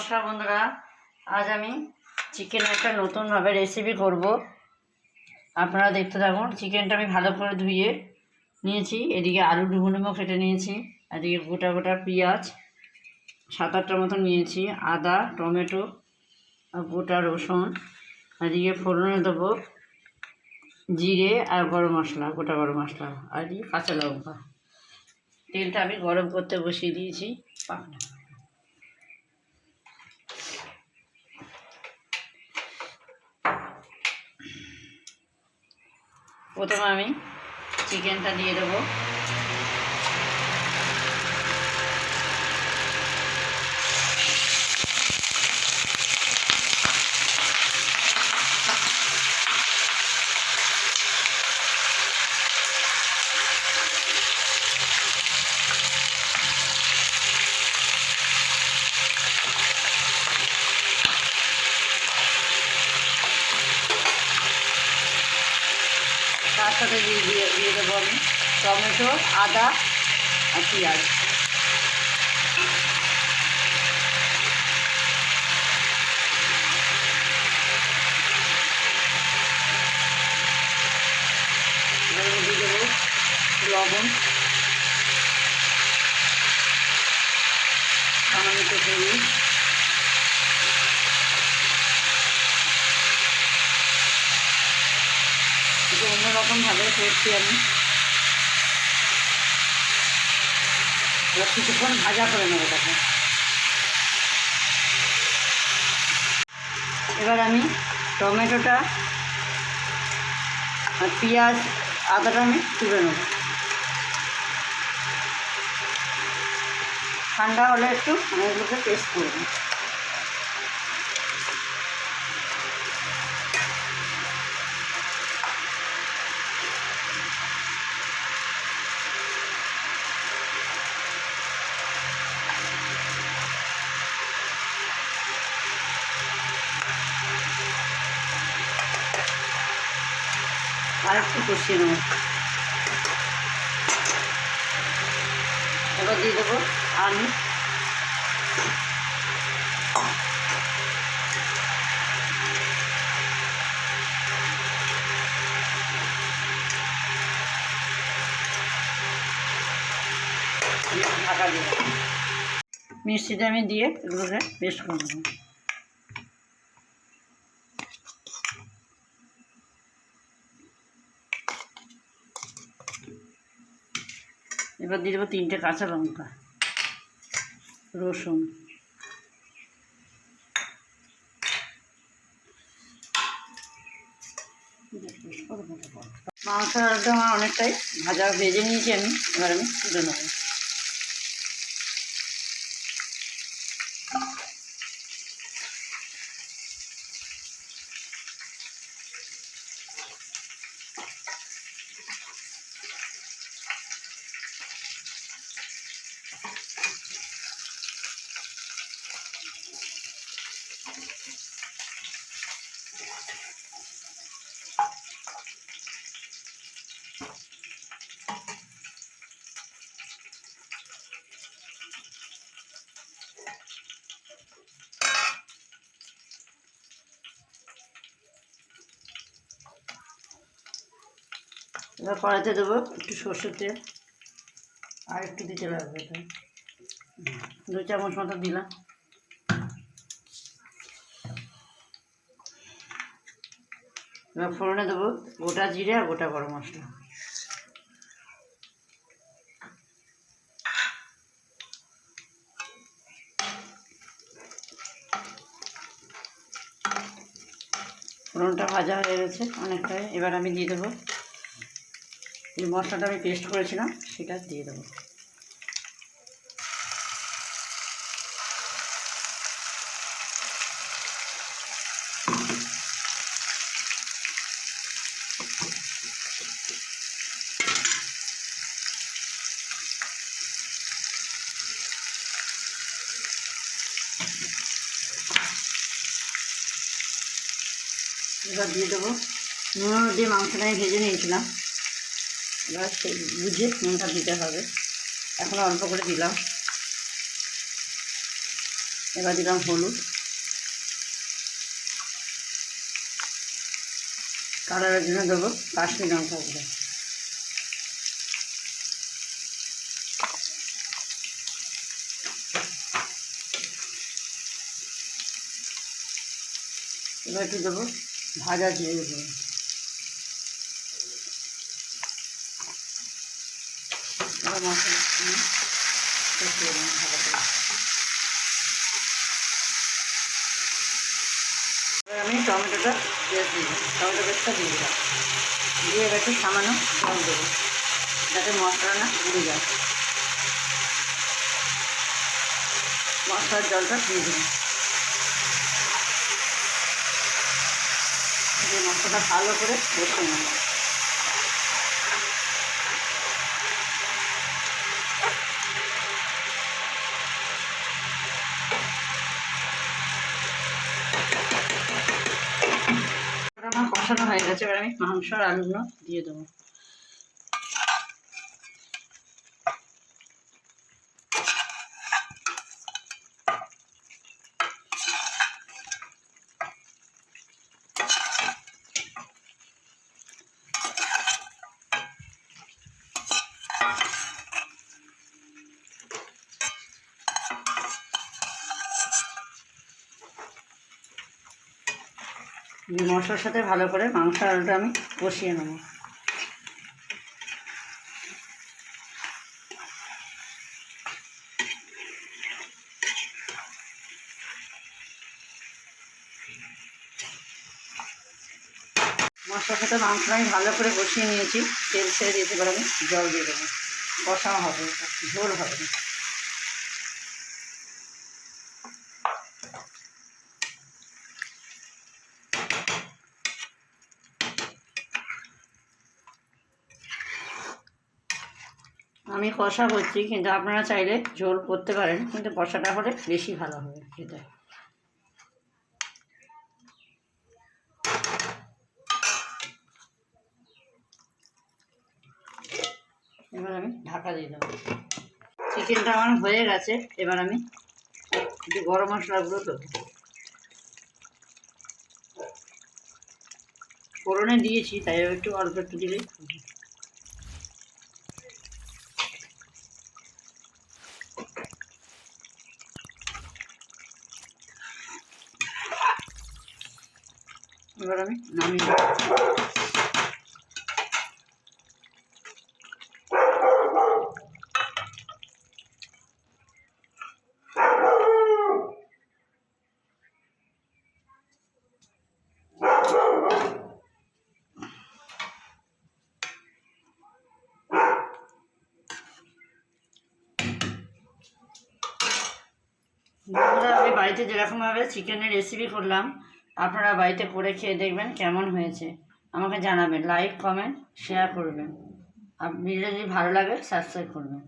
নমস্কার বন্ধুরা, আজ আমি চিকেনের একটা নতুনভাবে রেসিপি করব। আপনারা দেখতে থাকুন। চিকেনটা আমি ভালো করে ধুয়ে নিয়েছি। এদিকে আলু ডুমো কেটে নিয়েছি। এদিকে গোটা গোটা পেঁয়াজ 7-8টার মতন নিয়েছি, আদা, টমেটো আর গোটা রসুন। এদিকে ফোড়নে দেবো জিরে আর গরম মশলা, গোটা গরম মশলা, আর এই কাঁচা লঙ্কা। তেলটা আমি গরম করতে বসিয়ে দিয়েছি। প্রথমে আমি চিকেনটা দিয়ে দেবো। তার সাথে দিয়ে দেবো আমি টমেটো, আদা আর পেঁয়াজ। এবার দিয়ে দেবো লবণ, সামান্য হলুদ, একটু অন্যরকমভাবে করছি আমি। এবার কিছুক্ষণ ভাজা করে নেবো তাকে। এবার আমি টমেটোটা আর পেঁয়াজ আদাটা আমি তুলে নেব। ঠান্ডা হলে একটু আমি এগুলোকে পেস্ট করব। আর একটু কষিয়ে নেব। এবার দিয়ে দেবো আলু, ঢাকা দিয়ে মিষ্টিটা আমি দিয়ে এগুলোকে পেস্ট করে নেব। এবার দিয়ে দেবো 3টে কাঁচা লঙ্কা, রসুন, মাংসটা আমার অনেকটাই ভাজা ভেজে নিয়েছি আমি। এবার আমি তুলে নেব। এবার কড়াইতে দেবো একটু সর্ষের তেল, আর একটু দিতে লাগবে, 2 চামচ মতো দিলাম। এবার ফোড়নে দেবো গোটা জিরে আর গোটা গরম মশলা। ফোড়নটা ভাজা হয়ে গেছে অনেকটাই। এবার আমি দিয়ে দেবো এই মশলাটা আমি পেস্ট করেছিলাম, সেটা দিয়ে দেবো। এবার দিয়ে দেবো নুন দিয়ে মাংসটা আমি ভেজে নিয়েছিলাম। এবার সেই বুঝে নুনটা দিতে হবে। এখন অল্প করে দিলাম। এবার দিলাম হলুদ, কালারের জন্য দেবো কাশ্মীর লঙ্কা গুঁড়ো, এবার একটু দেবো ভাজা জিরে গুঁড়ো, এবার মশলা কষিয়ে দেবো ভালো করে। এবার আমি টমেটোটা পেস্ট দিয়ে দিলাম, টমেটো পেস্টটা দিয়ে দিলাম, দিয়ে এবার একটু সামান্য জল দেবো যাতে মশলা না পুড়ে যায়। মশলার জলটা দিয়ে দিলাম, দিয়ে মশলাটা ভালো করে কষিয়ে নেব। আমার কষানো হয়ে গেছে, এবার আমি মাংস আর আলুগুলো দিয়ে দেবো। মশলার সাথে ভালো করে মাংস আলুটা আমি কষিয়ে নেব। মশলার সাথে মাংসটা আমি ভালো করে কষিয়ে নিয়েছি, তেল ছেড়ে দিয়েছি, এবার আমি জল দিয়ে দেবো, কষা হবে, ঝোল হবে না। আমি কষা করছি, কিন্তু আপনারা চাইলে ঝোল করতে পারেন, কিন্তু কষাটা হলে বেশি ভালো হবে খেতে। এবার আমি ঢাকা দিয়ে দেবো। চিকেনটা আমার হয়ে গেছে, এবার আমি একটু গরম মশলাগুলো দেবো। ফোড়নে দিয়েছি, তাই একটু অল্প একটু দিলেই। এবার আমি নামিয়ে দেবো। বন্ধুরা, আমি বাড়িতে যেরকমভাবে চিকেনের রেসিপি করলাম, আপনারা বাড়িতে করে খেয়ে দেখবেন কেমন হয়েছে, আমাকে জানাবেন, লাইক কমেন্ট শেয়ার করবেন, আর ভিডিও যদি ভালো লাগে সাবস্ক্রাইব করবেন।